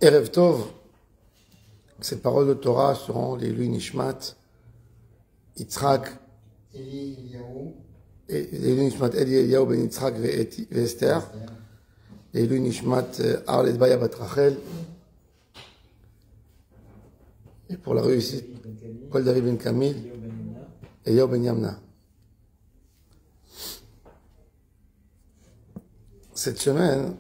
Erev Tov, ces paroles de Torah seront les Lui Nishmat, Yitzhak, les Lui Nishmat Eli Eliyahu ben Yitzhak ve'Esther, les Lui Nishmat Arlet Baya bat Rachel, et pour la réussite, Kol David ben Kamil, et Eliyahu ben Yamna. Cette semaine,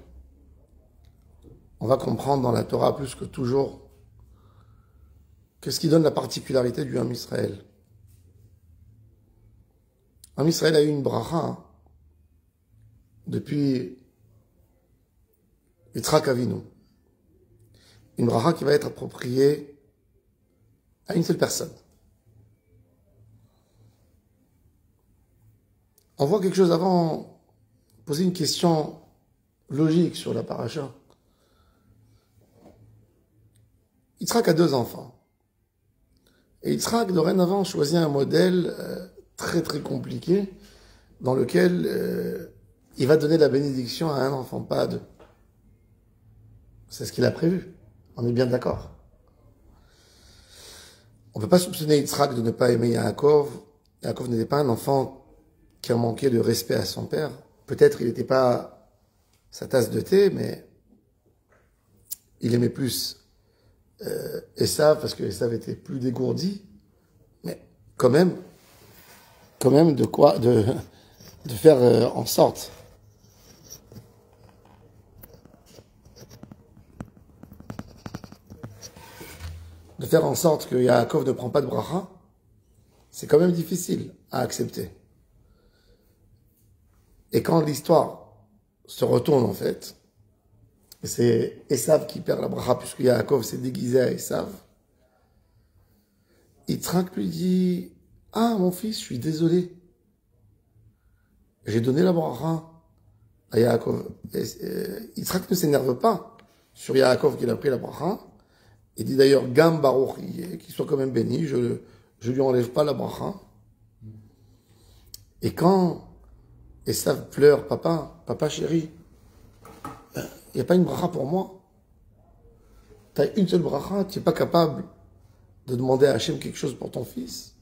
on va comprendre dans la Torah plus que toujours qu'est-ce qui donne la particularité du Ham Israël. Ham Israël a eu une bracha depuis Yitzhak Avinu. Une bracha qui va être appropriée à une seule personne. On voit quelque chose avant, poser une question logique sur la paracha. Yitzhak a 2 enfants. Et Yitzhak, dorénavant, choisit un modèle très très compliqué dans lequel il va donner la bénédiction à un enfant, pas à 2. C'est ce qu'il a prévu. On est bien d'accord. On ne peut pas soupçonner Yitzhak de ne pas aimer Yaakov. Yaakov n'était pas un enfant qui a manqué de respect à son père. Peut-être il n'était pas sa tasse de thé, mais il aimait plus Esav, parce que Esav était plus dégourdi, mais quand même de quoi, de faire en sorte que Yaakov ne prend pas de bracha, c'est quand même difficile à accepter. Et quand l'histoire se retourne en fait, c'est Esav qui perd la bracha, puisque Yaakov s'est déguisé à Esav. Yitzhak lui dit, « Ah, mon fils, je suis désolé. J'ai donné la bracha à Yaakov. » Yitzhak ne s'énerve pas sur Yaakov qu'il a pris la bracha. Il dit d'ailleurs, « Gam Baruch, qu'il soit quand même béni, je lui enlève pas la bracha. » Et quand Esav pleure, « Papa chéri, il n'y a pas une bracha pour moi. Tu as une seule bracha, tu n'es pas capable de demander à Hachem quelque chose pour ton fils.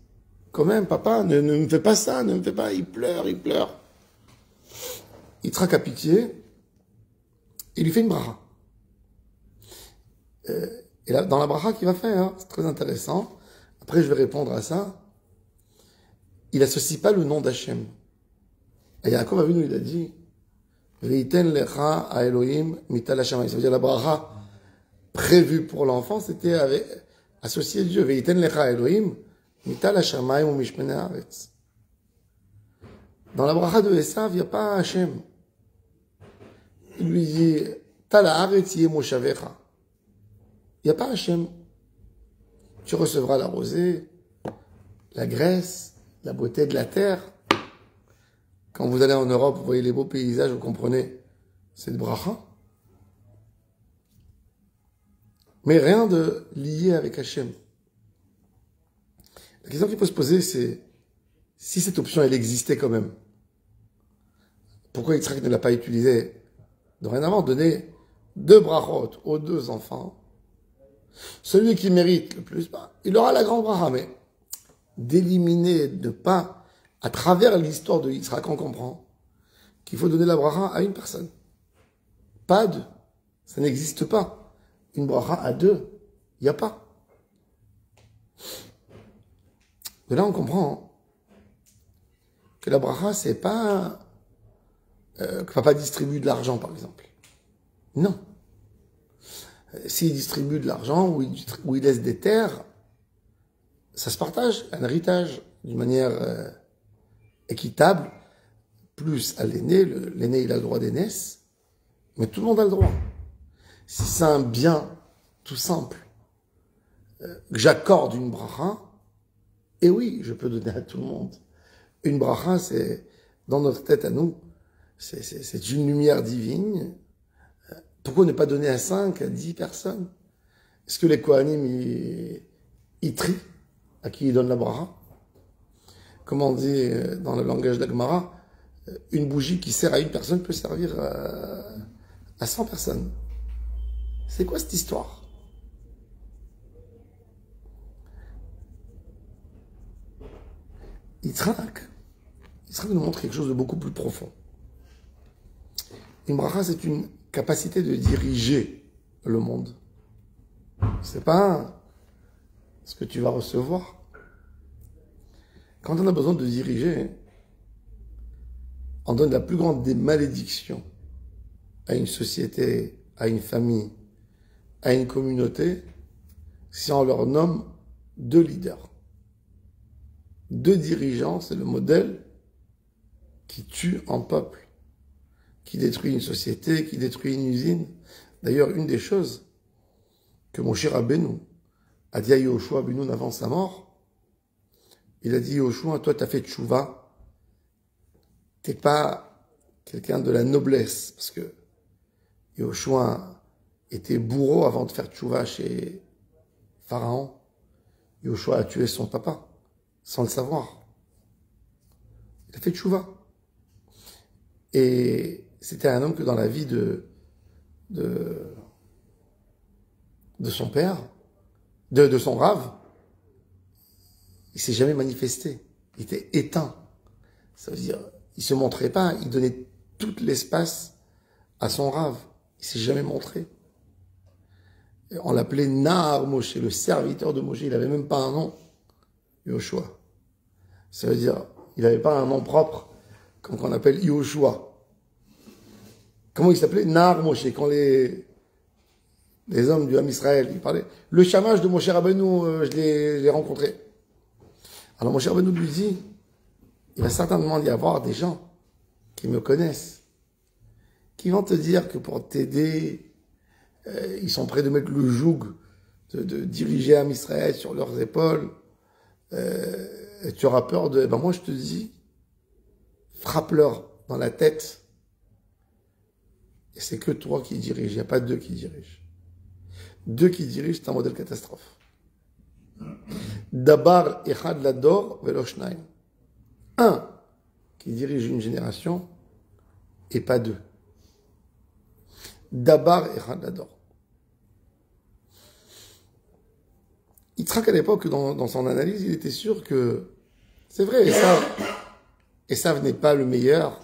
Quand même, papa, ne me fais pas ça, ne me fais pas, il pleure. Il traque à pitié, il lui fait une bracha. Et là, dans la bracha qu'il va faire, c'est très intéressant, après je vais répondre à ça, il n'associe pas le nom d'Hachem. Et Yaakov Avinu, il a dit, Veiten lecha a Elohim mital hashamayim. Ça veut dire la bracha prévue pour l'enfant, c'était avec associé Dieu. Veiten lecha a Elohim mital hashamayim ou mishpene haaretz. Dans la bracha de Esav, il n'y a pas Hachem. Il lui dit, tal haaretz yeh moshavecha. Il n'y a pas Hachem. Tu recevras la rosée, la graisse, la beauté de la terre. Quand vous allez en Europe, vous voyez les beaux paysages, vous comprenez, c'est de bracha. Mais rien de lié avec Hachem. La question qu'il faut se poser, c'est si cette option, elle existait quand même. Pourquoi Yitzhak ne l'a pas utilisée? Dorénavant, donner 2 brachot aux 2 enfants. Celui qui mérite le plus, il aura la grande bracha, mais d'éliminer, de ne pas... À travers l'histoire de Yitzhak, on comprend qu'il faut donner la bracha à une personne. Pas à 2. Ça n'existe pas. Une bracha à 2. Il n'y a pas. De là, on comprend que la bracha, c'est pas que papa distribue de l'argent, par exemple. Non. S'il distribue de l'argent ou il laisse des terres, ça se partage, un héritage, d'une manière... équitable, plus à l'aîné. L'aîné, il a le droit d'aînesse, mais tout le monde a le droit. Si c'est un bien tout simple, que j'accorde une bracha, et oui, je peux donner à tout le monde. Une bracha, c'est, dans notre tête à nous, c'est une lumière divine. Pourquoi ne pas donner à 5, à 10 personnes? Est-ce que les Kohanim, ils trient à qui ils donnent la bracha? Comme on dit dans le langage de la Gemara, une bougie qui sert à une personne peut servir à 100 personnes. C'est quoi cette histoire? Yitzhak nous montre quelque chose de beaucoup plus profond. Une bracha, c'est une capacité de diriger le monde. C'est pas ce que tu vas recevoir. Quand on a besoin de diriger, on donne la plus grande des malédictions à une société, à une famille, à une communauté, si on leur nomme 2 leaders. 2 dirigeants, c'est le modèle qui tue un peuple, qui détruit une société, qui détruit une usine. D'ailleurs, une des choses que mon cher Rabbeinu a dit à Yoshua ben Nun avant sa mort, il a dit, Yoshua, toi, tu as fait tchouva, t'es pas quelqu'un de la noblesse, parce que Yoshua était bourreau avant de faire tchouva chez Pharaon. Yoshua a tué son papa, sans le savoir. Il a fait tchouva. Et c'était un homme que dans la vie de son père, de son rave, il s'est jamais manifesté. Il était éteint. Ça veut dire, il se montrait pas, il donnait tout l'espace à son rave. Il s'est jamais montré. Et on l'appelait Nahar Moshe, le serviteur de Moshe. Il avait même pas un nom, Yoshua. Ça veut dire, il n'avait pas un nom propre, comme qu'on appelle Yoshua. Comment il s'appelait? Nahar Moshe. Quand les hommes du Ham Israël, ils parlaient. Le chamage de Moshe Rabbeinu, je l'ai rencontré. Alors Moshe Rabbeinu lui dit, il va certainement y avoir des gens qui me connaissent, qui vont te dire que pour t'aider, ils sont prêts de mettre le joug, de diriger Ham Israël sur leurs épaules. Et tu auras peur de... Ben moi je te dis, frappe-leur dans la tête. Et c'est que toi qui diriges, il n'y a pas 2 qui dirigent. 2 qui dirigent, c'est un modèle catastrophe. Dabar echad lador velo shnaim. 1 qui dirige une génération et pas 2. Dabar echad lador. Yitzhak à l'époque, dans son analyse, il était sûr que c'est vrai, Esav n'est pas le meilleur,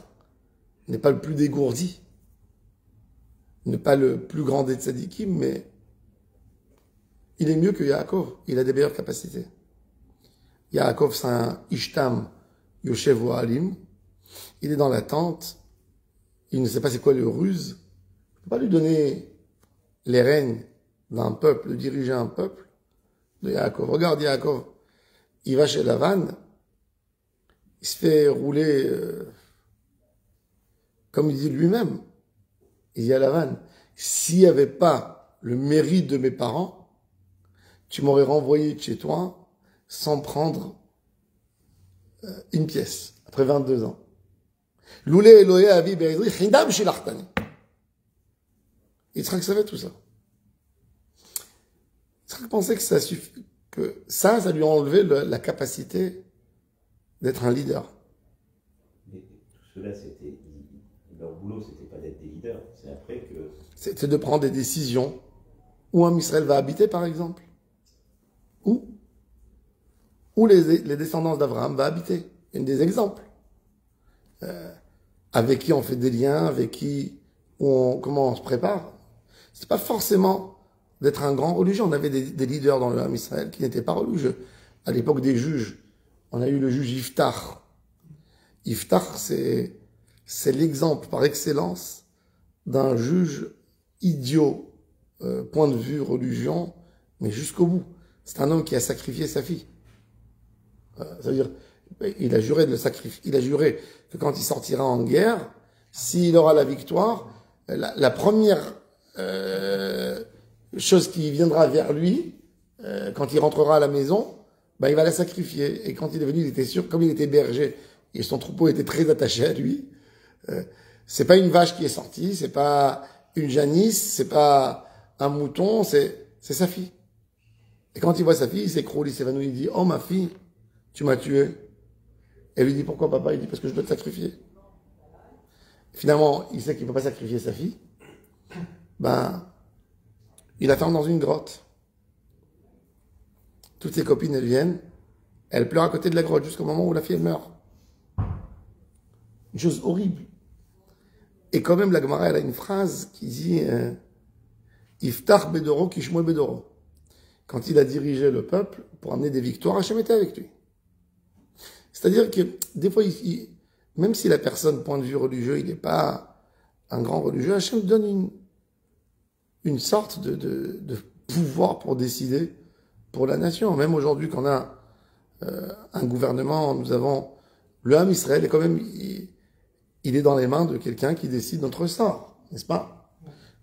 n'est pas le plus dégourdi, n'est pas le plus grand des tzadikim, mais il est mieux que Yaakov. Il a des meilleures capacités. Yaakov, c'est un Ishtam Yoshev Ohalim. Il est dans la tente. Il ne sait pas c'est quoi le ruse. Je ne peux pas lui donner les règnes d'un peuple, de diriger un peuple de Yaakov. Regarde Yaakov. Il va chez Lavan. Il se fait rouler, comme il dit lui-même. Il dit à Lavan, s'il n'y avait pas le mérite de mes parents, tu m'aurais renvoyé de chez toi sans prendre une pièce, après 22 ans. Loulé Eloé Avi Be'ezri, Chindam Shilachtani. Yitzhak savait tout ça. Yitzhak pensait que ça suffit, que ça lui a enlevé la capacité d'être un leader. Mais tout cela, leur boulot, c'était pas d'être des leaders. C'est après que... C'est de prendre des décisions. Où un Israël va habiter, par exemple. Où les descendants d'Abraham vont habiter. Il y a des exemples. Avec qui on fait des liens, avec qui, comment on se prépare. C'est pas forcément d'être un grand religieux. On avait des leaders dans le Ham Israël qui n'étaient pas religieux. À l'époque des juges, on a eu le juge Iftar. Iftar, c'est l'exemple par excellence d'un juge idiot, point de vue religion, mais jusqu'au bout. C'est un homme qui a sacrifié sa fille. Ça veut dire, il a juré de le sacrifier. Il a juré que quand il sortira en guerre, s'il aura la victoire, la première chose qui viendra vers lui, quand il rentrera à la maison, ben, il va la sacrifier. Et quand il est venu, il était sûr, comme il était berger, et son troupeau était très attaché à lui, c'est pas une vache qui est sortie, c'est pas une janisse, c'est pas un mouton, c'est sa fille. Et quand il voit sa fille, il s'écroule, il s'évanouit, il dit, oh ma fille, tu m'as tué. Elle lui dit, pourquoi papa? Il dit, parce que je dois te sacrifier. Finalement, il sait qu'il ne peut pas sacrifier sa fille. Ben, il la ferme dans une grotte. Toutes ses copines, elles viennent, elles pleurent à côté de la grotte jusqu'au moment où la fille, elle meurt. Une chose horrible. Et quand même, la Gemara, elle a une phrase qui dit Iftar Bedoro Kishmoe Bedoro. Quand il a dirigé le peuple pour amener des victoires, Hachem était avec lui. C'est-à-dire que des fois, même si la personne, point de vue religieux, il n'est pas un grand religieux, Hachem donne une sorte de pouvoir pour décider pour la nation. Même aujourd'hui, quand on a un gouvernement, nous avons le Ham Israël, et quand même, il est dans les mains de quelqu'un qui décide notre sort, n'est-ce pas?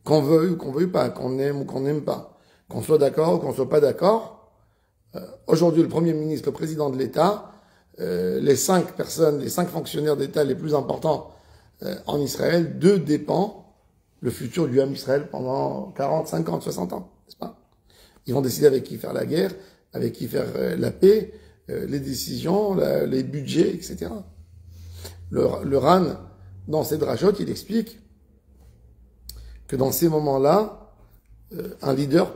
Qu'on veuille ou qu'on veuille pas, qu'on aime ou qu'on n'aime pas, qu'on soit d'accord ou qu'on soit pas d'accord. Aujourd'hui, le Premier ministre, le président de l'État, les 5 personnes, les 5 fonctionnaires d'État les plus importants en Israël, d'eux dépend le futur du Ham Israël pendant 40, 50, 60 ans, n'est-ce pas? Ils vont décider avec qui faire la guerre, avec qui faire la paix, les décisions, les budgets, etc. Le RAN, dans ses drachotes, il explique que dans ces moments-là, un leader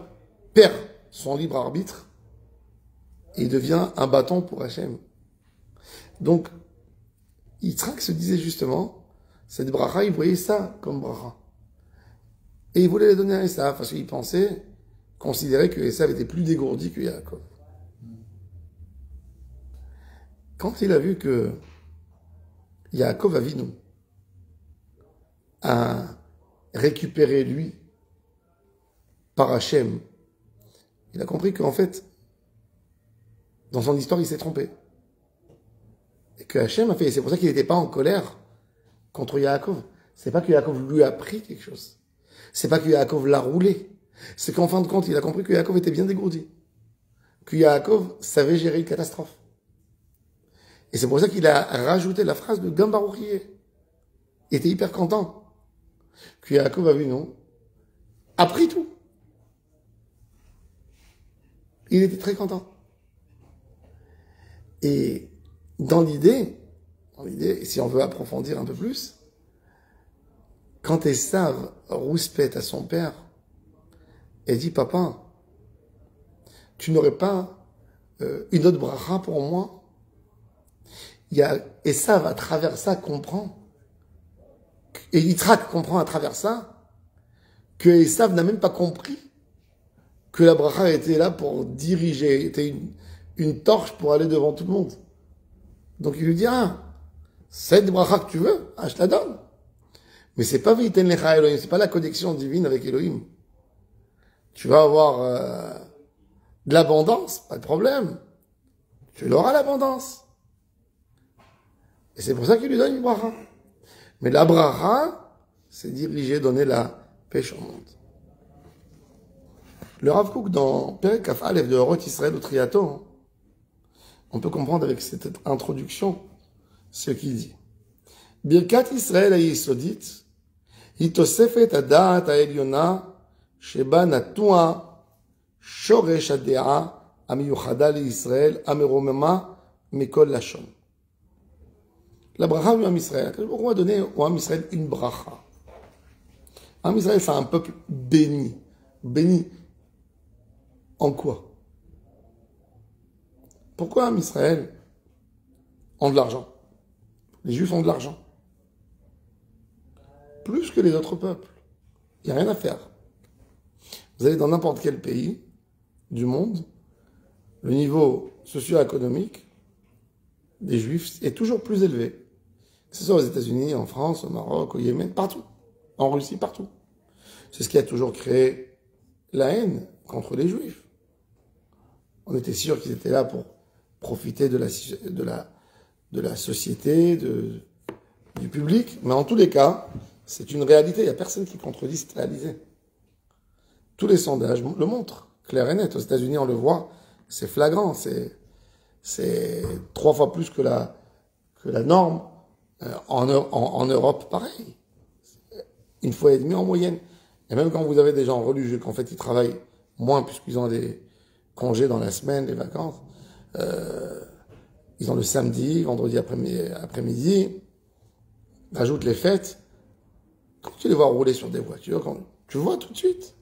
perd son libre arbitre et il devient un bâton pour Hachem. Donc, Yitzhak se disait justement, cette bracha, il voyait ça comme bracha. Et il voulait la donner à Esav parce qu'il pensait, considérait que Esav était plus dégourdi que Yaakov. Quand il a vu que Yaakov Avinu a récupéré lui par Hachem, il a compris qu'en fait, dans son histoire, il s'est trompé. Et que Hachem a fait, et c'est pour ça qu'il n'était pas en colère contre Yaakov. C'est pas que Yaakov lui a pris quelque chose. C'est pas que Yaakov l'a roulé. C'est qu'en fin de compte, il a compris que Yaakov était bien dégourdi. Que Yaakov savait gérer une catastrophe. Et c'est pour ça qu'il a rajouté la phrase de Gambarouchier. Il était hyper content. Que Yaakov a vu, non, a pris tout. Il était très content. Et dans l'idée, si on veut approfondir un peu plus, quand Esav rouspète à son père, elle dit, papa, tu n'aurais pas une autre bracha pour moi? Esav, à travers ça, comprend, et Yitzhak comprend à travers ça, que Esav n'a même pas compris que la bracha était là pour diriger, était une torche pour aller devant tout le monde. Donc il lui dit, cette bracha que tu veux, je la donne. Mais c'est pas V'iten lecha Elohim, c'est pas la connexion divine avec Elohim. Tu vas avoir de l'abondance, pas de problème. Tu l'auras l'abondance. Et c'est pour ça qu'il lui donne une bracha. Mais la bracha, c'est diriger, donner la pêche au monde. Le Rav Kook, dans Perek Kaf Aleph de Orot Israël au Triato, on peut comprendre avec cette introduction ce qu'il dit. Birkat Israël היסודית היא תוספת הדעת העליונה שבה נטוע שורש הדעה המיוחדה לישראל המרוממה מכל לשון. La bracha du Ham Israël. On va donner au Ham Israël une bracha. Ham Israël, c'est un peuple béni. Béni en quoi? Pourquoi Ham Israël ont de l'argent? Les Juifs ont de l'argent. Plus que les autres peuples. Il n'y a rien à faire. Vous allez dans n'importe quel pays du monde, le niveau socio-économique des Juifs est toujours plus élevé. Que ce soit aux États-Unis, en France, au Maroc, au Yémen, partout. En Russie, partout. C'est ce qui a toujours créé la haine contre les Juifs. On était sûr qu'ils étaient là pour profiter de la société, du public. Mais en tous les cas, c'est une réalité. Il n'y a personne qui contredit cette réalité. Tous les sondages le montrent, clair et net. Aux États-Unis, on le voit, c'est flagrant. C'est 3 fois plus que la norme. En Europe, pareil. 1,5 fois en moyenne. Et même quand vous avez des gens religieux, qu'en fait, ils travaillent moins puisqu'ils ont des congés dans la semaine, les vacances. Ils ont le samedi, vendredi après-midi. Rajoute les fêtes. Quand tu les vois rouler sur des voitures, tu vois tout de suite.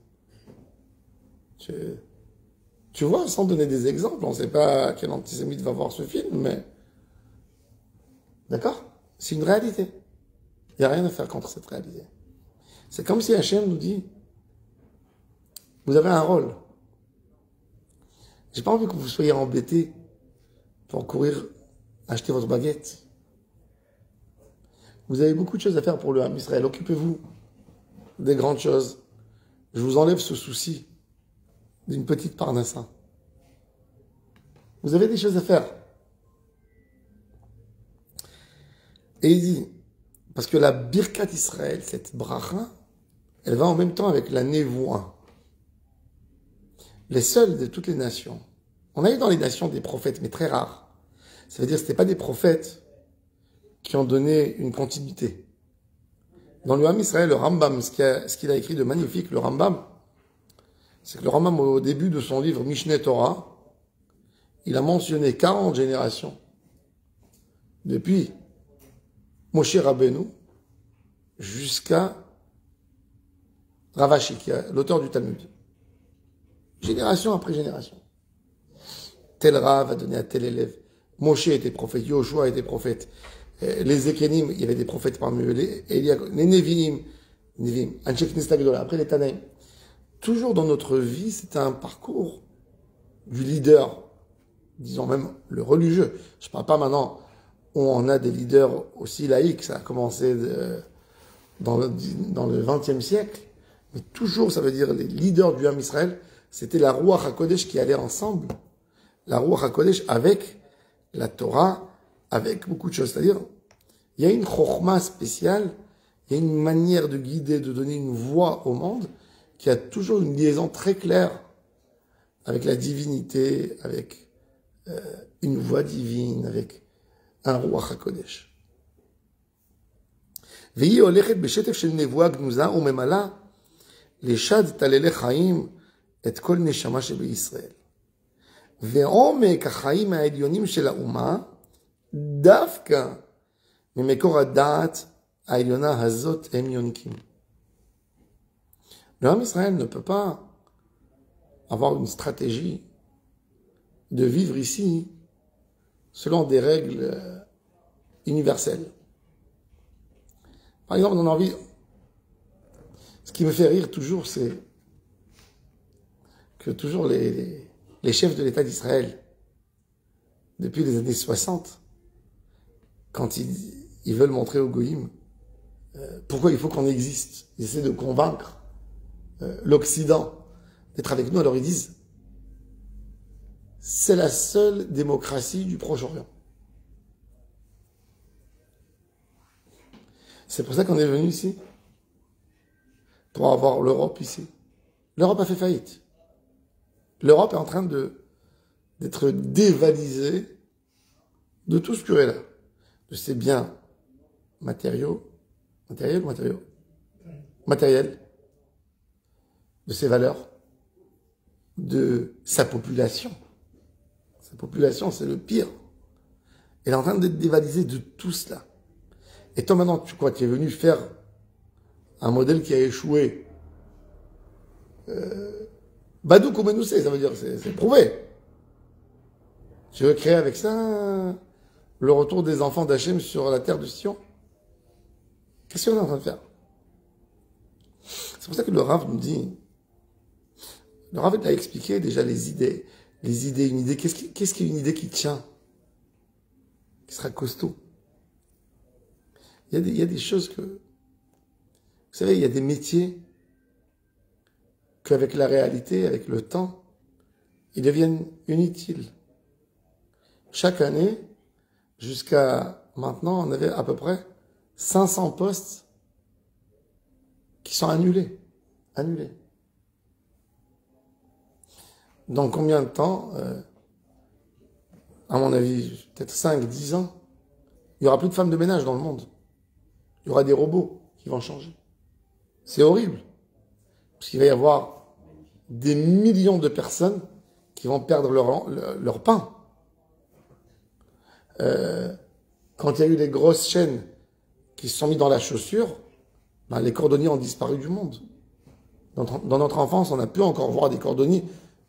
Tu vois, sans donner des exemples, on ne sait pas quel antisémite va voir ce film, mais... D'accord? C'est une réalité. Il n'y a rien à faire contre cette réalité. C'est comme si Hachem nous dit, vous avez un rôle. J'ai pas envie que vous soyez embêtés pour courir acheter votre baguette. Vous avez beaucoup de choses à faire pour le Ham Israël. Occupez-vous des grandes choses. Je vous enlève ce souci d'une petite parnassa. Vous avez des choses à faire. Et il dit, parce que la Birkat Israël, cette bracha, elle va en même temps avec la Névoa. Les seuls de toutes les nations. On a eu dans les nations des prophètes, mais très rares. Ça veut dire que ce n'étaient pas des prophètes qui ont donné une continuité. Dans le Ham Israël, le Rambam, ce qu'il a écrit de magnifique, le Rambam, c'est que le Rambam, au début de son livre Mishneh Torah, il a mentionné 40 générations. Depuis Moshe Rabbeinu jusqu'à Ravashi, qui est l'auteur du Talmud. Génération après génération. Tel Rav a donné à tel élève. Moshe était prophète, Yoshua était prophète. Les Ekenim, il y avait des prophètes parmi eux. Les Neviim, Anshek Nistagdola, après les Tanaïm. Toujours dans notre vie, c'est un parcours du leader, disons même le religieux. Je ne parle pas maintenant où on a des leaders aussi laïcs, ça a commencé dans le XXe siècle, mais toujours, ça veut dire les leaders du Ham Israël, c'était la Ruach HaKodesh qui allait ensemble. La Ruach HaKodesh avec la Torah, avec beaucoup de choses. C'est-à-dire, il y a une chokhma spéciale, il y a une manière de guider, de donner une voix au monde, qui a toujours une liaison très claire avec la divinité, avec une voix divine, avec un Ruach HaKodesh. והיא הולכת בשטף של נבואה גנוזה וממלאה לשד תללי חיים את כל נשמה שבישראל. ועומק החיים העליונים של האומה דווקא ממקור הדעת העליונה הזאת הם יונקים. Le Ham Israël ne peut pas avoir une stratégie de vivre ici selon des règles universelles. Par exemple, on a envie... Ce qui me fait rire toujours, c'est que toujours les chefs de l'État d'Israël, depuis les années 60, quand ils veulent montrer aux Goïm pourquoi il faut qu'on existe, ils essaient de convaincre l'Occident d'être avec nous, alors ils disent c'est la seule démocratie du Proche-Orient. C'est pour ça qu'on est venu ici, pour avoir l'Europe ici. L'Europe a fait faillite. L'Europe est en train d'être dévalisée de tout ce qu'il y a là, de ses biens matériels, de ses valeurs, de sa population. Sa population, c'est le pire. Elle est en train d'être dévalisée de tout cela. Et toi maintenant, tu es venu faire un modèle qui a échoué. Badouk ou Menoussé, ça veut dire, c'est prouvé. Tu veux créer avec ça le retour des enfants d'Hachem sur la terre de Sion? Qu'est-ce qu'on est en train de faire? C'est pour ça que le Rav nous dit, le Rav a expliqué déjà les idées, une idée. Qu'est-ce qu'une idée qui tient? Qui sera costaud? Il y a des choses que... Vous savez, il y a des métiers qu'avec la réalité, avec le temps, ils deviennent inutiles. Chaque année, jusqu'à maintenant, on avait à peu près 500 postes qui sont annulés. Annulés. Dans combien de temps, à mon avis, peut-être 5-10 ans, il n'y aura plus de femmes de ménage dans le monde. Il y aura des robots qui vont changer. C'est horrible. Parce qu'il va y avoir des millions de personnes qui vont perdre leur pain. Quand il y a eu les grosses chaînes qui se sont mises dans la chaussure, ben les cordonniers ont disparu du monde. Dans notre enfance, on a pu encore voir des cordonniers.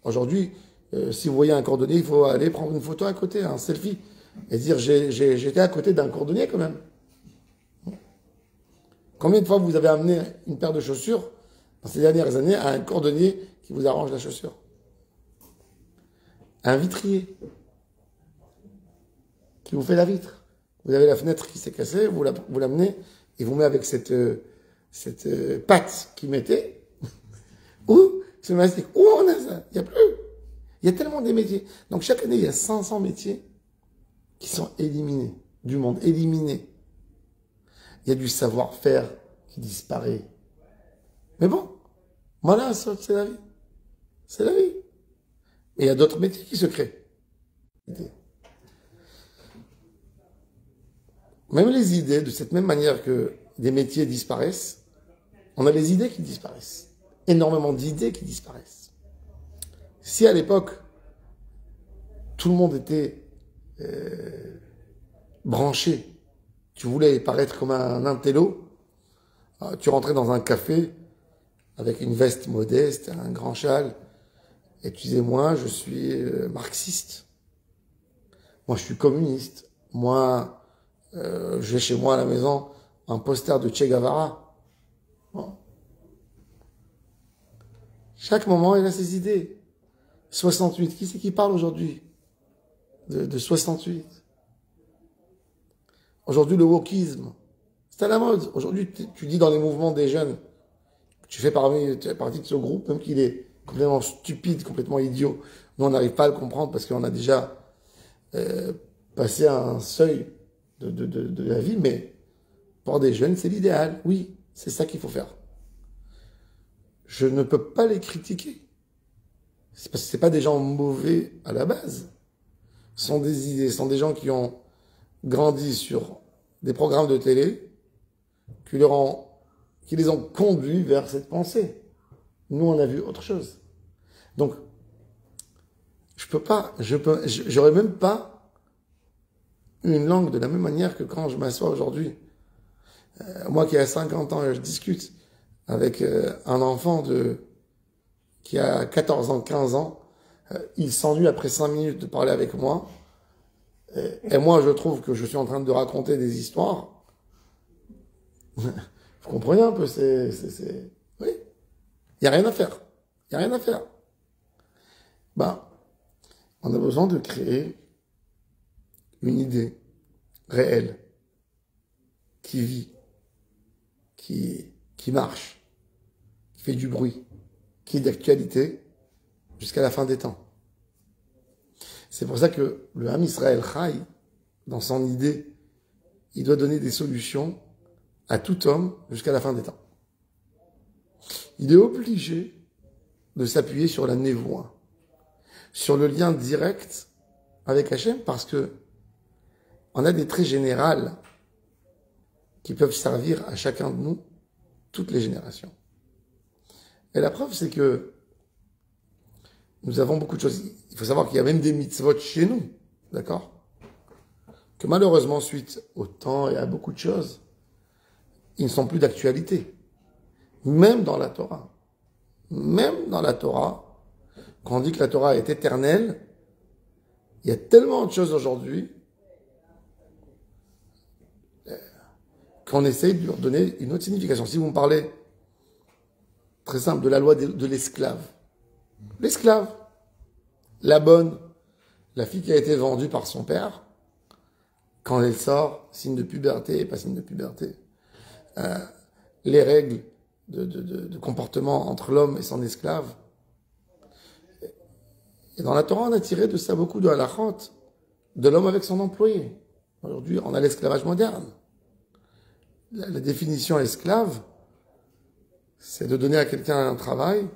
Aujourd'hui, si vous voyez un cordonnier, il faut aller prendre une photo à côté, un selfie, et dire j'étais à côté d'un cordonnier quand même. Combien de fois vous avez amené une paire de chaussures dans ces dernières années à un cordonnier qui vous arrange la chaussure? Un vitrier qui vous fait la vitre. Vous avez la fenêtre qui s'est cassée, vous l'amenez et vous mettez avec cette patte qu'il mettait. Ou ce mastic, où on a ça? Il n'y a plus. Il y a tellement des métiers. Donc chaque année, il y a 500 métiers qui sont éliminés, du monde, éliminés. Il y a du savoir-faire qui disparaît. Mais bon, voilà, c'est la vie. C'est la vie. Et il y a d'autres métiers qui se créent. Même les idées, de cette même manière que des métiers disparaissent, on a les idées qui disparaissent. Énormément d'idées qui disparaissent. Si à l'époque, tout le monde était branché, tu voulais paraître comme un intello, tu rentrais dans un café avec une veste modeste, un grand châle, et tu disais, moi, je suis marxiste. Moi, je suis communiste. Moi, j'ai chez moi à la maison un poster de Che Guevara. Bon. Chaque moment, il a ses idées. 68. Qui c'est qui parle aujourd'hui de 68? Aujourd'hui, le wokisme. C'est à la mode. Aujourd'hui, tu dis dans les mouvements des jeunes, tu fais partie de ce groupe, même qu'il est complètement stupide, complètement idiot. Nous, on n'arrive pas à le comprendre parce qu'on a déjà passé un seuil de la vie, mais pour des jeunes, c'est l'idéal. Oui, c'est ça qu'il faut faire. Je ne peux pas les critiquer. C'est parce que c'est pas des gens mauvais à la base. Ce sont des idées, ce sont des gens qui ont grandi sur des programmes de télé, qui les ont conduits vers cette pensée. Nous, on a vu autre chose. Donc, j'aurais même pas une langue de la même manière que quand je m'assois aujourd'hui. Moi qui ai 50 ans et je discute avec un enfant qui a 14 ans, 15 ans, il s'ennuie après 5 minutes de parler avec moi. Et moi, je trouve que je suis en train de raconter des histoires. Vous comprenez un peu, oui. Il n'y a rien à faire. Il n'y a rien à faire. On a besoin de créer une idée réelle, qui vit, qui marche, qui fait du bruit, qui est d'actualité jusqu'à la fin des temps. C'est pour ça que le Ham Israël Chai, dans son idée, il doit donner des solutions à tout homme jusqu'à la fin des temps. Il est obligé de s'appuyer sur la névoie, sur le lien direct avec Hachem, parce que on a des traits généraux qui peuvent servir à chacun de nous, toutes les générations. Et la preuve, c'est que nous avons beaucoup de choses. Il faut savoir qu'il y a même des mitzvot chez nous, d'accord? Que malheureusement, suite au temps et à beaucoup de choses, ils ne sont plus d'actualité. Même dans la Torah. Même dans la Torah, quand on dit que la Torah est éternelle, il y a tellement de choses aujourd'hui qu'on essaye de leur donner une autre signification. Si vous me parlez, très simple, de la loi de l'esclave. L'esclave, la bonne, la fille qui a été vendue par son père, quand elle sort, signe de puberté, pas signe de puberté, les règles de comportement entre l'homme et son esclave. Et dans la Torah, on a tiré de ça beaucoup de halachot, de l'homme avec son employé. Aujourd'hui, on a l'esclavage moderne. La définition esclave, c'est de donner à quelqu'un un travail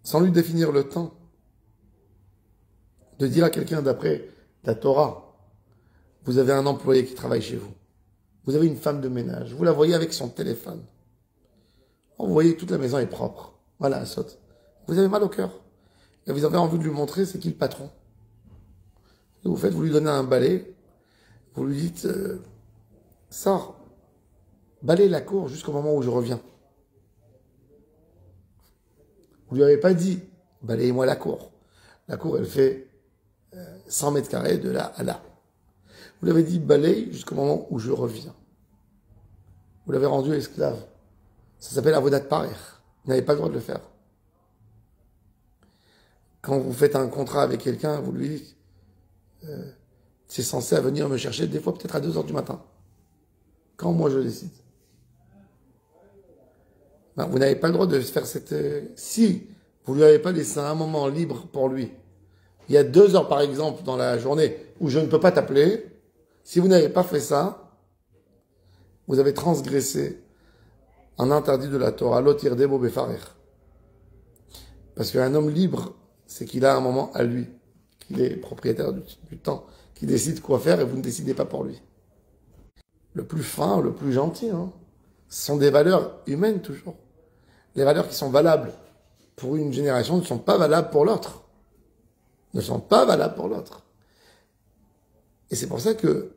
sans lui définir le temps. De dire à quelqu'un d'après la Torah, vous avez un employé qui travaille chez vous. Vous avez une femme de ménage. Vous la voyez avec son téléphone. Vous voyez, toute la maison est propre. Voilà, un saute. Vous avez mal au cœur. Et vous avez envie de lui montrer c'est qui le patron. Et vous lui donnez un balai. Vous lui dites, sors, balaye la cour jusqu'au moment où je reviens. Vous lui avez pas dit, balayez-moi la cour. La cour, elle fait 100 mètres carrés de là à là. Vous lui avez dit, balaye jusqu'au moment où je reviens. Vous l'avez rendu esclave. Ça s'appelle avodat parer. Vous n'avez pas le droit de le faire. Quand vous faites un contrat avec quelqu'un, vous lui dites, c'est censé venir me chercher, des fois peut-être à 2 heures du matin. Quand moi je décide. Ben, vous n'avez pas le droit de faire cette... si vous lui avez pas laissé un moment libre pour lui, il y a 2 heures par exemple dans la journée où je ne peux pas t'appeler, si vous n'avez pas fait ça, vous avez transgressé un interdit de la Torah, lotir debo befarer. Parce qu'un homme libre, c'est qu'il a un moment à lui, qu'il est propriétaire du temps, qu'il décide quoi faire et vous ne décidez pas pour lui. Le plus fin, le plus gentil, ce sont des valeurs humaines toujours. Les valeurs qui sont valables pour une génération ne sont pas valables pour l'autre. Ne sont pas valables pour l'autre. Et c'est pour ça que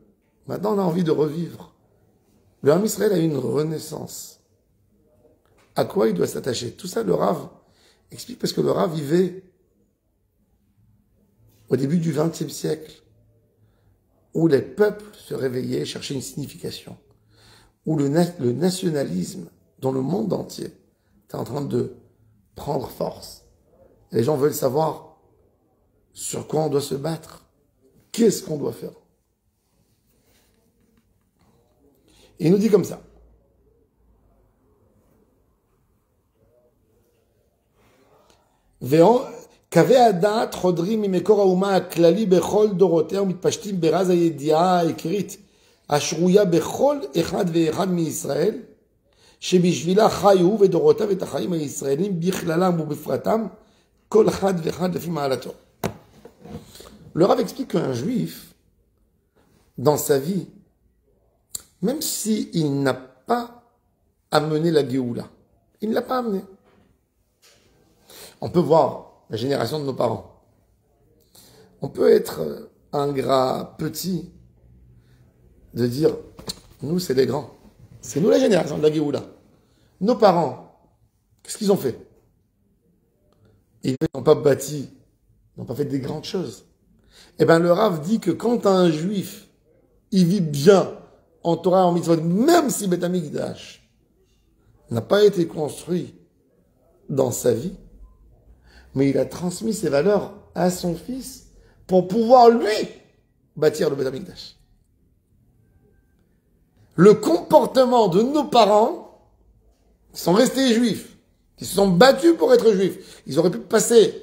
maintenant on a envie de revivre. Le Ham Israël a eu une renaissance. À quoi il doit s'attacher? Tout ça, le Rav explique parce que le Rav vivait au début du XXe siècle, où les peuples se réveillaient, cherchaient une signification, où le nationalisme dans le monde entier était en train de prendre force. Et les gens veulent savoir sur quoi on doit se battre, qu'est-ce qu'on doit faire. Et il nous dit comme ça. קווי הדעת חודרים ממקור האומה הכללי בכל דורותיה ומתפשטים ברז הידיעה העיקרית השרויה בכל אחד ואחד מישראל שבשבילה חיו ודורותיו את החיים הישראלים בכללם ובפרטם כל אחד ואחד לפי מעלתו. Le Rav explique qu'un juif dans sa vie, même s'il n'a pas amené la Géoula, il ne l'a pas amené. On peut voir la génération de nos parents. On peut être ingrat, petit, de dire, nous c'est les grands. C'est nous la génération de la Géoula. Nos parents, qu'est-ce qu'ils ont fait? Ils n'ont pas bâti, ils n'ont pas fait des grandes choses. Eh bien le Rav dit que quand un juif, il vit bien en Torah, en mitzvot, même si Beth Amikdash n'a pas été construit dans sa vie, mais il a transmis ses valeurs à son fils pour pouvoir, lui, bâtir le Beth Amikdash. Le comportement de nos parents, qui sont restés juifs, qui se sont battus pour être juifs, ils auraient pu passer.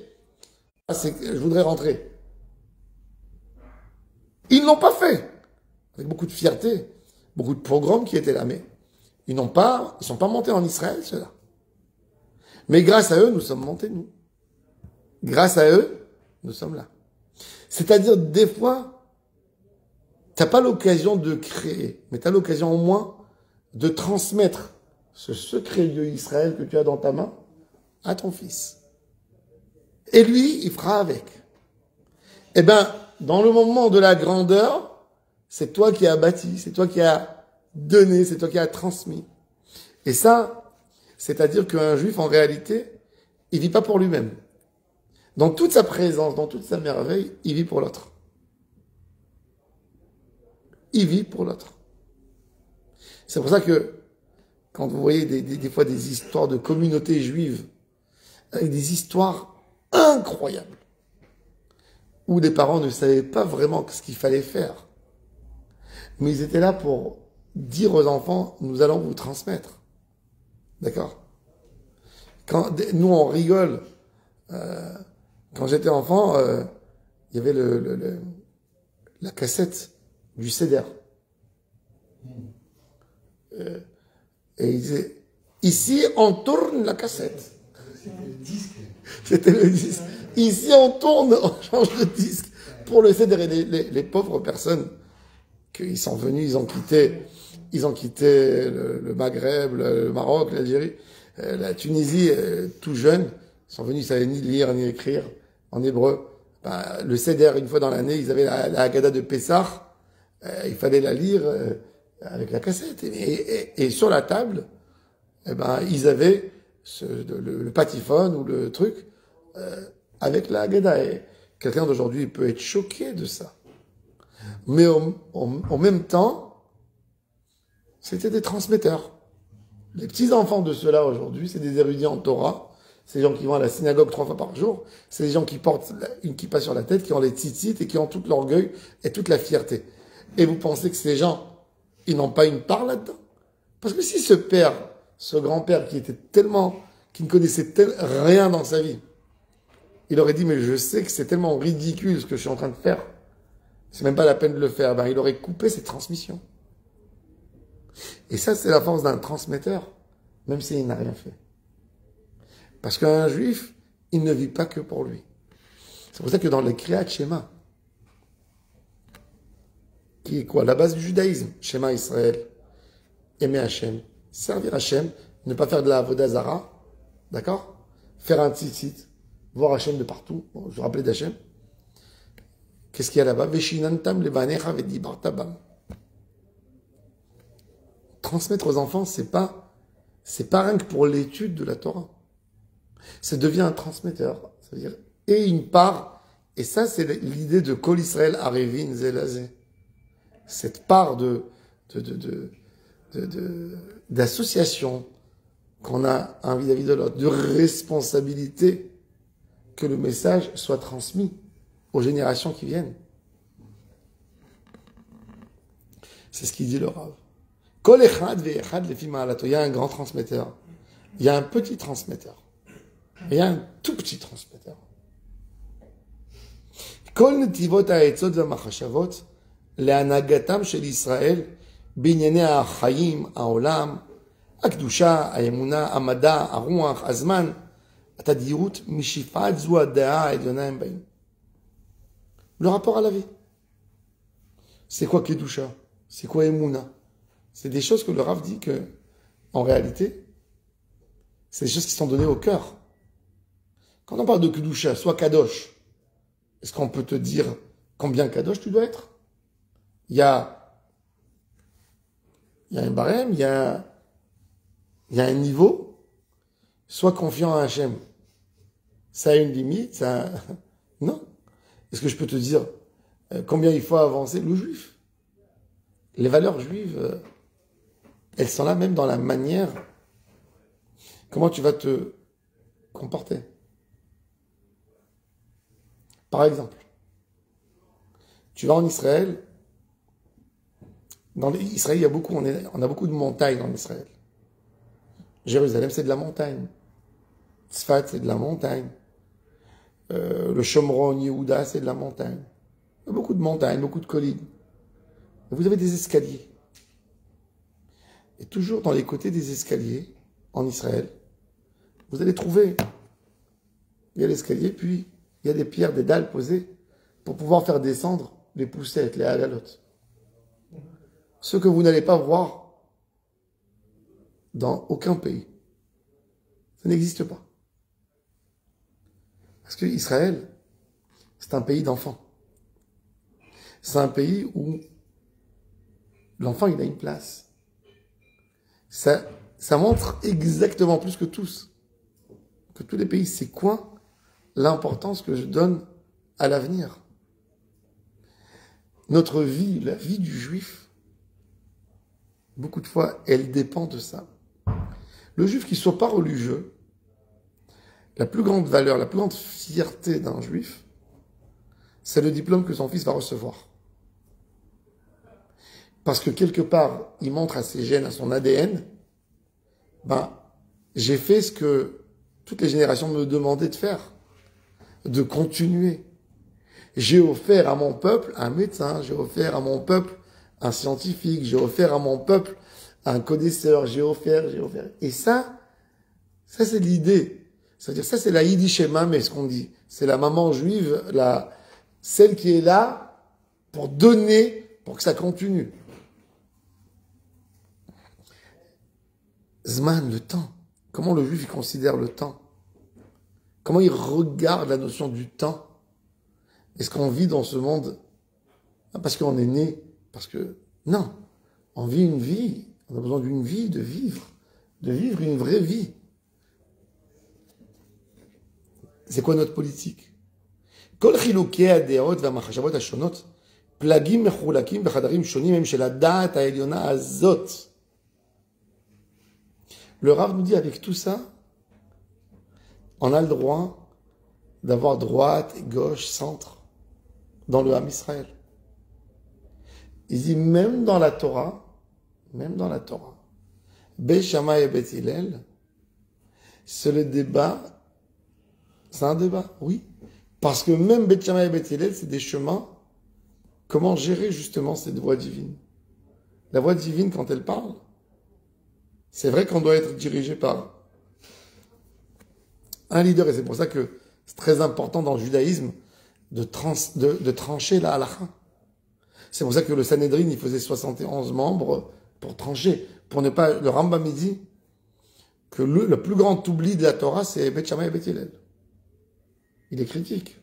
Je voudrais rentrer. Ils n'ont pas fait. Avec beaucoup de fierté, beaucoup de pogroms qui étaient là, mais ils sont pas montés en Israël, ceux-là. Mais grâce à eux, nous sommes montés, nous. Grâce à eux, nous sommes là. C'est-à-dire, des fois, t'as pas l'occasion de créer, mais t'as l'occasion au moins de transmettre ce secret Dieu Israël que tu as dans ta main à ton fils. Et lui, il fera avec. Eh ben, dans le moment de la grandeur, c'est toi qui as bâti, c'est toi qui as donné, c'est toi qui as transmis. Et ça, c'est-à-dire qu'un juif, en réalité, il vit pas pour lui-même. Dans toute sa présence, dans toute sa merveille, il vit pour l'autre. Il vit pour l'autre. C'est pour ça que, quand vous voyez des fois des histoires de communautés juives, avec des histoires incroyables, où les parents ne savaient pas vraiment ce qu'il fallait faire, mais ils étaient là pour dire aux enfants, nous allons vous transmettre. D'accord? Quand nous, on rigole, quand j'étais enfant, il y avait la cassette du CDR. Et il disait, ici on tourne la cassette. C'était le disque. Ici on tourne, on change de disque pour le CDR. Et les pauvres personnes qui sont venus, ils ont quitté le Maghreb, le Maroc, l'Algérie, la Tunisie, tout jeunes, ils sont venus, ils savaient ni lire ni écrire en hébreu. Le Seder, une fois dans l'année, ils avaient la Haggadah de Pessah, il fallait la lire avec la cassette. Et sur la table, ils avaient le patiphone ou le truc avec la Haggadah. Et quelqu'un d'aujourd'hui peut être choqué de ça. Mais en même temps, c'était des transmetteurs. Les petits-enfants de ceux-là aujourd'hui, c'est des érudits en Torah. C'est des gens qui vont à la synagogue 3 fois par jour. C'est des gens qui portent une kippa sur la tête, qui ont les tzitzit et qui ont tout l'orgueil et toute la fierté. Et vous pensez que ces gens, ils n'ont pas une part là-dedans? Parce que si ce père, ce grand-père qui ne connaissait rien dans sa vie, il aurait dit, mais je sais que c'est tellement ridicule ce que je suis en train de faire. C'est même pas la peine de le faire. Ben, il aurait coupé cette transmission. Et ça, c'est la force d'un transmetteur, même s'il n'a rien fait. Parce qu'un juif, il ne vit pas que pour lui. C'est pour ça que dans les Kriyat Shema, qui est quoi? La base du judaïsme, Shema Israël, aimer Hachem, servir Hachem, ne pas faire de la avodah zara, d'accord? Faire un tzitzit, voir Hachem de partout, bon, je vous rappelais d'Hachem. Qu'est-ce qu'il y a là-bas? Veshinantam levanecha vedibartabam. Transmettre aux enfants, c'est pas rien que pour l'étude de la Torah. Ça devient un transmetteur. Ça veut dire, et une part, et ça, c'est l'idée de Kol Israël Arevin Zelazé. Cette part d'association qu'on a un vis-à-vis de l'autre, de responsabilité, que le message soit transmis aux générations qui viennent. C'est ce qu'il dit le Rav. Kol echad ve'echad lefi ma'alato. Il y a un grand transmetteur. Il y a un petit transmetteur. Il y a un tout petit transmetteur. Kol netivot ha'etzot v'machashavot le'anagatam shel Israël b'inyanei ha'chayim, ha'olam, ha'kedusha, ha'emuna, ha'mada, ha'ruach, ha'zman, ha'tadirut, mishifat zu ha'da'a ha'elyona hem ba'im. Le rapport à la vie. C'est quoi kedusha? C'est quoi emuna? C'est des choses que le Rav dit que, en réalité, c'est des choses qui sont données au cœur. Quand on parle de Kedusha, soit Kadosh, est-ce qu'on peut te dire combien Kadosh tu dois être? Il y a un barème, il y a un niveau. Sois confiant à Hachem. Ça a une limite, ça... Non. Est-ce que je peux te dire combien il faut avancer? Le juif. Les valeurs juives, elles sont là même dans la manière comment tu vas te comporter. Par exemple, tu vas en Israël. Dans Israël, il y a beaucoup, on a beaucoup de montagnes en Israël. Jérusalem, c'est de la montagne. Tzfat, c'est de la montagne. Le Shomron, Yehuda, c'est de la montagne. Il y a beaucoup de montagnes, beaucoup de collines. Et vous avez des escaliers. Et toujours dans les côtés des escaliers, en Israël, vous allez trouver, il y a l'escalier, puis il y a des pierres, des dalles posées pour pouvoir faire descendre les poussettes, les hagalotes. Ce que vous n'allez pas voir dans aucun pays. Ça n'existe pas. Parce que Israël, c'est un pays d'enfants. C'est un pays où l'enfant, il a une place. Ça montre exactement plus que tous les pays, c'est quoi l'importance que je donne à l'avenir. Notre vie, la vie du juif, beaucoup de fois, elle dépend de ça. Le juif qui ne soit pas religieux, la plus grande valeur, la plus grande fierté d'un juif, c'est le diplôme que son fils va recevoir. Parce que quelque part, il montre à ses gènes, à son ADN, j'ai fait ce que toutes les générations me demandaient de faire, de continuer. J'ai offert à mon peuple un médecin, j'ai offert à mon peuple un scientifique, j'ai offert à mon peuple un connaisseur, j'ai offert. Et ça c'est l'idée. C'est-à-dire, ça c'est la Yiddishema, mais ce qu'on dit, c'est la maman juive, celle qui est là pour donner, pour que ça continue. Zman, le temps. Comment le juif il considère le temps? Comment il regarde la notion du temps? Est-ce qu'on vit dans ce monde parce qu'on est né? Parce que non, on vit une vie. On a besoin d'une vie, de vivre une vraie vie. c'est quoi notre politique? כל חילוקי הדעות והמחשבות השונות, פלגים מחולקים בחדרים שונים הם של הדעת העליונה הזאת. Le Rav nous dit avec tout ça, on a le droit d'avoir droite, gauche, centre dans le Ham Israël. Il dit même dans la Torah, Beit Shammai et Beit Hillel, c'est le débat, c'est un débat, oui. Parce que même Beit Shammai et Beit Hillel, c'est des chemins, comment gérer justement cette voie divine. La voie divine, quand elle parle, c'est vrai qu'on doit être dirigé par un leader, et c'est pour ça que c'est très important dans le judaïsme de trancher la halakha. C'est pour ça que le Sanhedrin, il faisait 71 membres pour trancher, pour ne pas... Le Rambam dit que le plus grand oubli de la Torah, c'est Beit Shammai et Beit Hillel. Il est critique.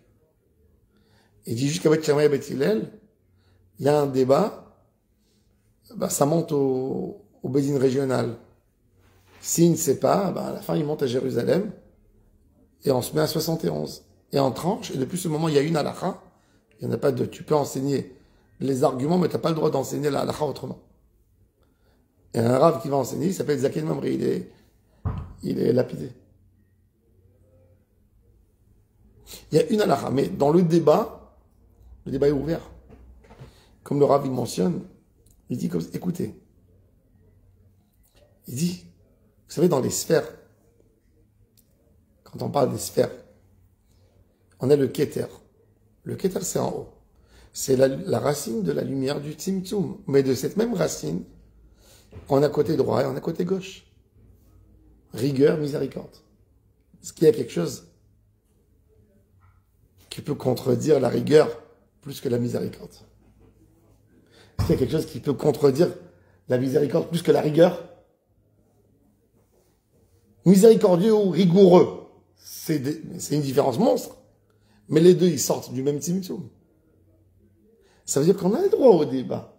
Il dit jusqu'à Beit Shammai et Beit Hillel, il y a un débat, ça monte au Bédine régional. S'il ne sait pas, à la fin, il monte à Jérusalem, et on se met à 71. Et on tranche, et depuis ce moment, il y a une halakha. Il n'y en a pas deux. Tu peux enseigner les arguments, mais tu n'as pas le droit d'enseigner la halakha autrement. Et un rave qui va enseigner, il s'appelle Zaken Mamri, il est lapidé. Il y a une halakha, mais dans le débat est ouvert. Comme le rave il mentionne, il dit comme, écoutez, il dit, vous savez, dans les sphères, quand on parle des sphères, on a le Keter. Le Keter, c'est en haut. C'est la racine de la lumière du Tzimtzum. Mais de cette même racine, on a côté droit et on a côté gauche. Rigueur, miséricorde. Est-ce qu'il y a quelque chose qui peut contredire la rigueur plus que la miséricorde? Est-ce qu'il y a quelque chose qui peut contredire la miséricorde plus que la rigueur? Miséricordieux ou rigoureux, c'est une différence monstre. Mais les deux, ils sortent du même Tzimtzum. Ça veut dire qu'on a le droit au débat.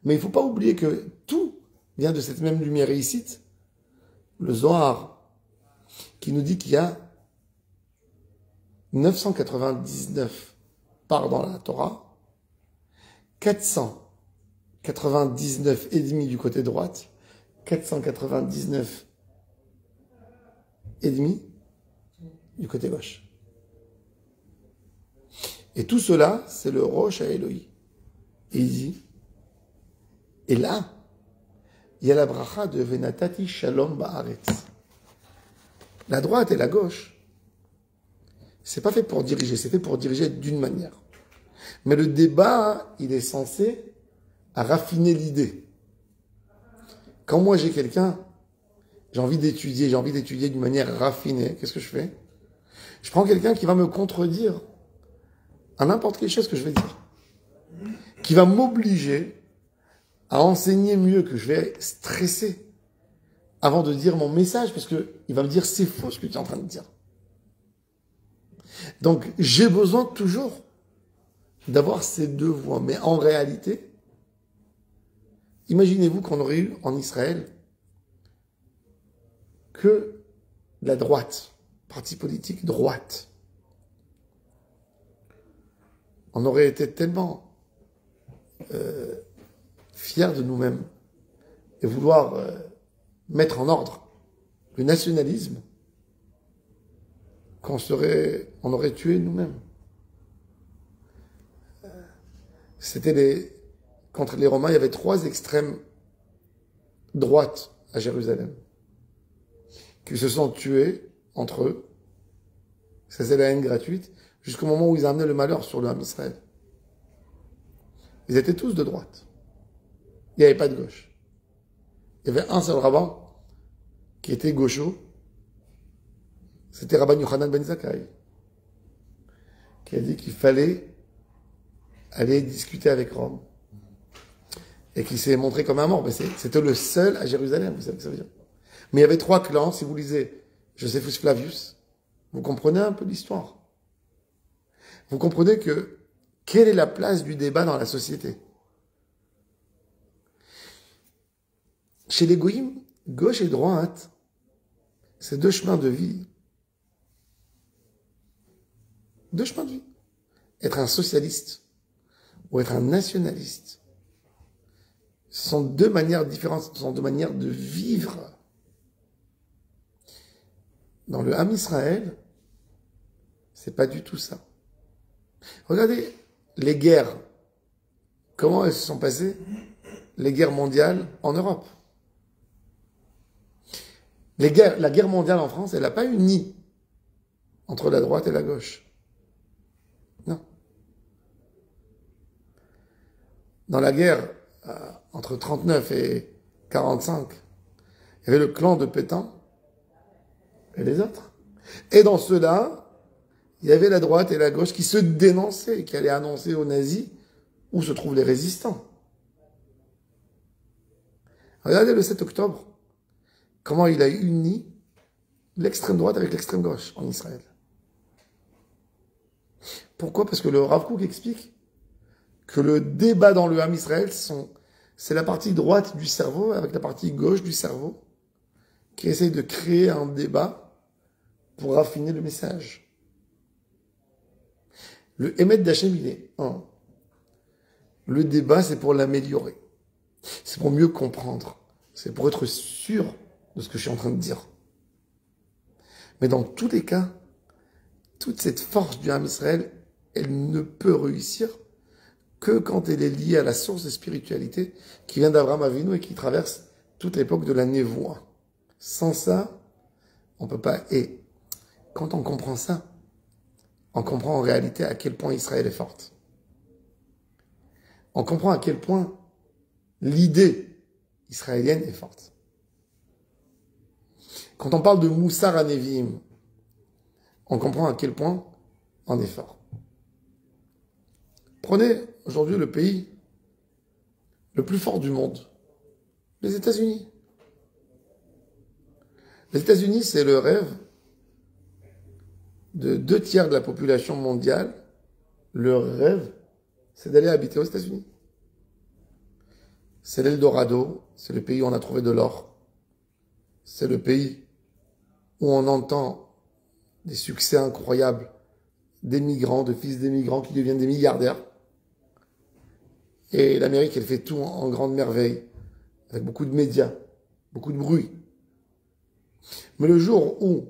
Mais il ne faut pas oublier que tout vient de cette même lumière. Et ici, le Zohar, qui nous dit qu'il y a 999 parts dans la Torah, 499 et demi du côté droite, 499 et demi du côté gauche. Et tout cela, c'est le Rosh à Elohim. Et il dit, et là, il y a la bracha de Venatati Shalom Ba'aretz. La droite et la gauche, c'est pas fait pour diriger, c'est fait pour diriger d'une manière. Mais le débat, il est censé raffiner l'idée. Quand moi j'ai quelqu'un, j'ai envie d'étudier d'une manière raffinée, qu'est-ce que je fais? Je prends quelqu'un qui va me contredire à n'importe quelle chose que je vais dire, qui va m'obliger à enseigner mieux, que je vais stresser avant de dire mon message, parce que il va me dire c'est faux ce que tu es en train de dire. Donc j'ai besoin toujours d'avoir ces deux voies. Mais en réalité, imaginez-vous qu'on aurait eu en Israël que la droite, parti politique droite. On aurait été tellement fiers de nous-mêmes et vouloir mettre en ordre le nationalisme qu'on aurait tué nous-mêmes. Contre les Romains, il y avait 3 extrêmes droites à Jérusalem qui se sont tués entre eux. Ça, c'est la haine gratuite, jusqu'au moment où ils amenaient le malheur sur le Ham Israël. Ils étaient tous de droite. Il n'y avait pas de gauche. Il y avait un seul rabbin qui était gaucho. C'était Rabban Yochanan ben Zakkai, qui a dit qu'il fallait aller discuter avec Rome. Et qui s'est montré comme un mort. Mais c'était le seul à Jérusalem, vous savez ce que ça veut dire. Mais il y avait 3 clans, si vous lisez Josephus Flavius, vous comprenez un peu l'histoire. Vous comprenez quelle est la place du débat dans la société. Chez les goïms, gauche et droite, c'est 2 chemins de vie deux chemins de vie. Être un socialiste ou être un nationaliste. Ce sont deux manières différentes, ce sont deux manières de vivre. Dans le Ham Israël, c'est pas du tout ça. Regardez les guerres. Comment elles se sont passées, les guerres mondiales en Europe. La guerre mondiale en France, elle n'a pas uni entre la droite et la gauche. Non. Dans la guerre entre 39 et 45, il y avait le clan de Pétain et les autres. Et dans ceux-là, il y avait la droite et la gauche qui se dénonçaient, qui allaient annoncer aux nazis où se trouvent les résistants. Regardez le 7 octobre, comment il a uni l'extrême droite avec l'extrême gauche en Israël. Pourquoi? Parce que le Rav Kook explique que le débat dans le Ham Israël, c'est la partie droite du cerveau avec la partie gauche du cerveau qui essaye de créer un débat pour raffiner le message. Le Emet d'Hachem, il est un. Le débat, c'est pour l'améliorer. C'est pour mieux comprendre. C'est pour être sûr de ce que je suis en train de dire. Mais dans tous les cas, toute cette force du Ham Israël, elle ne peut réussir que quand elle est liée à la source de spiritualité qui vient d'Abraham Avinu et qui traverse toute l'époque de la névoie. Sans ça, on peut pas. Et quand on comprend ça, on comprend en réalité à quel point Israël est forte. On comprend à quel point l'idée israélienne est forte. Quand on parle de Moussar HaNevi'im, on comprend à quel point on est fort. Prenez aujourd'hui le pays le plus fort du monde, les États-Unis. Les États-Unis, c'est le rêve de 2/3 de la population mondiale. Leur rêve, c'est d'aller habiter aux États-Unis. C'est l'Eldorado, c'est le pays où on a trouvé de l'or. C'est le pays où on entend des succès incroyables des migrants, de fils d'émigrants qui deviennent des milliardaires. Et l'Amérique, elle fait tout en grande merveille, avec beaucoup de médias, beaucoup de bruit. Mais le jour où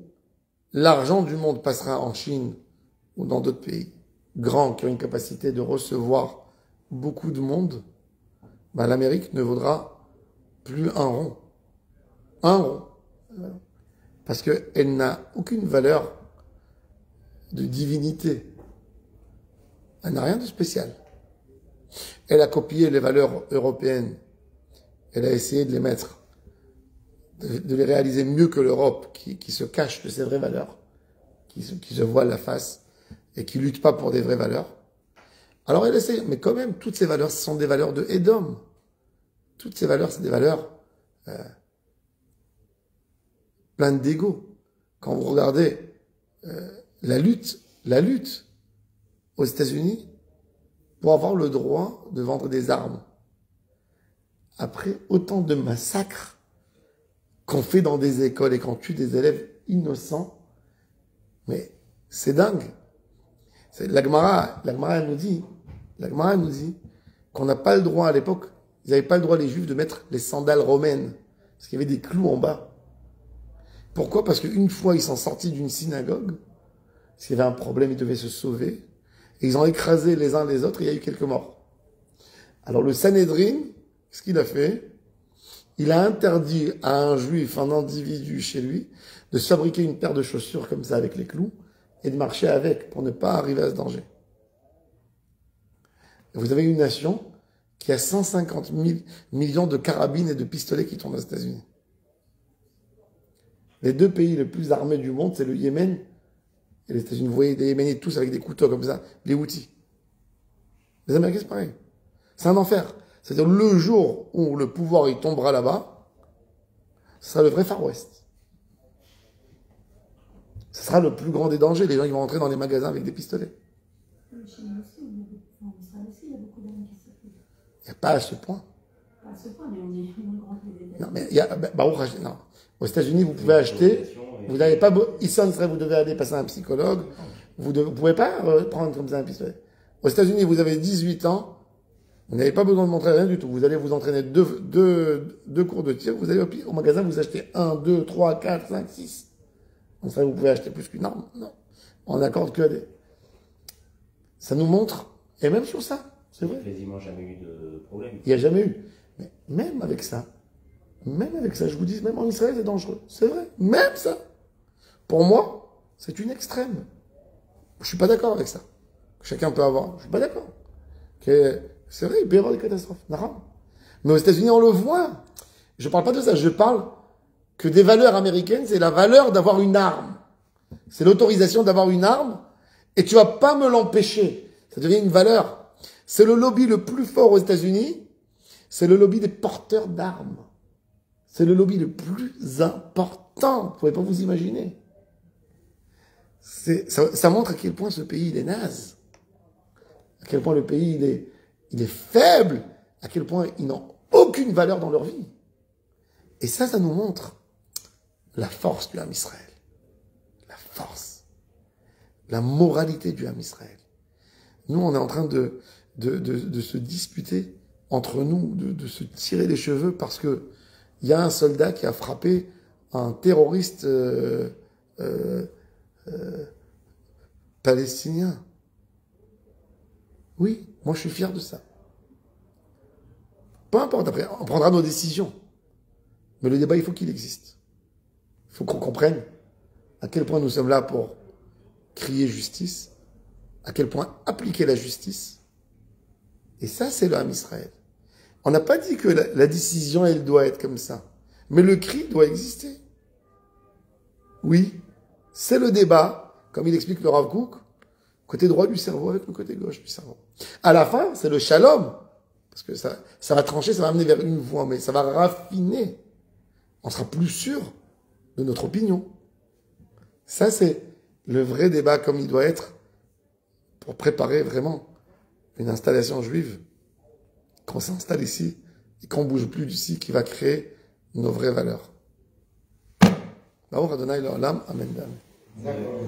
l'argent du monde passera en Chine ou dans d'autres pays grands qui ont une capacité de recevoir beaucoup de monde, ben l'Amérique ne vaudra plus un rond. Un rond. Parce qu'elle n'a aucune valeur de divinité. Elle n'a rien de spécial. Elle a copié les valeurs européennes. Elle a essayé de les mettre, de les réaliser mieux que l'Europe, qui se cache de ses vraies valeurs, qui se voile la face et qui lutte pas pour des vraies valeurs. Alors elle essaie, mais quand même, toutes ces valeurs, ce sont des valeurs de Édom. Toutes ces valeurs, c'est des valeurs pleines d'ego. Quand vous regardez la lutte aux États-Unis pour avoir le droit de vendre des armes. Après autant de massacres qu'on fait dans des écoles et qu'on tue des élèves innocents, mais c'est dingue. La Gemara nous dit qu'on n'a pas le droit à l'époque, ils n'avaient pas le droit les Juifs de mettre les sandales romaines, parce qu'il y avait des clous en bas. Pourquoi? Parce qu'une fois ils sont sortis d'une synagogue, parce qu'il y avait un problème, ils devaient se sauver, et ils ont écrasé les uns les autres, et il y a eu quelques morts. Alors le Sanhédrin, ce qu'il a fait, il a interdit à un juif, un individu chez lui, de se fabriquer une paire de chaussures comme ça avec les clous, et de marcher avec, pour ne pas arriver à ce danger. Et vous avez une nation qui a 150 millions de carabines et de pistolets qui tournent aux États-Unis. Les deux pays les plus armés du monde, c'est le Yémen et les États-Unis. Vous voyez des Yéménites tous avec des couteaux comme ça, les Houthis. Les Américains, c'est pareil. C'est un enfer. C'est-à-dire le jour où le pouvoir il tombera là-bas, ce sera le vrai Far West. Ce sera le plus grand des dangers. Les gens ils vont entrer dans les magasins avec des pistolets. Il n'y a pas à ce point. Pas à ce point, mais on est moins grand que les Non, mais il y a, non. Aux États-Unis, vous pouvez acheter, vous n'avez pas, ici en Israël, vous devez aller passer un psychologue, Vous ne pouvez pas prendre comme ça un pistolet. Aux États-Unis, vous avez 18 ans, vous n'avez pas besoin de montrer rien du tout. Vous allez vous entraîner deux cours de tir, vous allez au magasin, vous achetez 1, 2, 3, 4, 5, 6. Comme ça, vous pouvez acheter plus qu'une arme. Non. On n'accorde que des. Ça nous montre, et même sur ça, c'est vrai. Il n'y a quasiment jamais eu de problème. Il n'y a jamais eu. Mais même avec ça, je vous dis, même en Israël, c'est dangereux. C'est vrai. Même ça. Pour moi, c'est une extrême. Je suis pas d'accord avec ça. Chacun peut avoir. Je suis pas d'accord. C'est vrai, il peut y avoir des catastrophes. Mais aux États-Unis, on le voit. Je parle pas de ça. Je parle que des valeurs américaines, c'est la valeur d'avoir une arme. C'est l'autorisation d'avoir une arme. Et tu vas pas me l'empêcher. Ça devient une valeur. C'est le lobby le plus fort aux États-Unis. C'est le lobby des porteurs d'armes. C'est le lobby le plus important. Vous pouvez pas vous imaginer. Ça montre à quel point ce pays il est naze. À quel point le pays il est faible. À quel point ils n'ont aucune valeur dans leur vie. Et ça nous montre la force du Ham Israël. La force. La moralité du Ham Israël. Nous, on est en train de se disputer entre nous, de se tirer les cheveux parce que il y a un soldat qui a frappé un terroriste palestinien. Oui, moi je suis fier de ça. Peu importe, après, on prendra nos décisions. Mais le débat, il faut qu'il existe. Il faut qu'on comprenne à quel point nous sommes là pour crier justice, à quel point appliquer la justice. Et ça, c'est le Ham Israël. On n'a pas dit que la décision, elle doit être comme ça. Mais le cri doit exister. Oui, c'est le débat, comme il explique le Rav Kook, côté droit du cerveau avec le côté gauche du cerveau. À la fin, c'est le shalom. Parce que ça va trancher, ça va amener vers une voie, mais ça va raffiner. On sera plus sûr de notre opinion. Ça, c'est le vrai débat comme il doit être pour préparer vraiment une installation juive. Qu'on s'installe ici et qu'on bouge plus d'ici, qui va créer nos vraies valeurs. Baruch Adonai L'Olam, Amen. D'accord.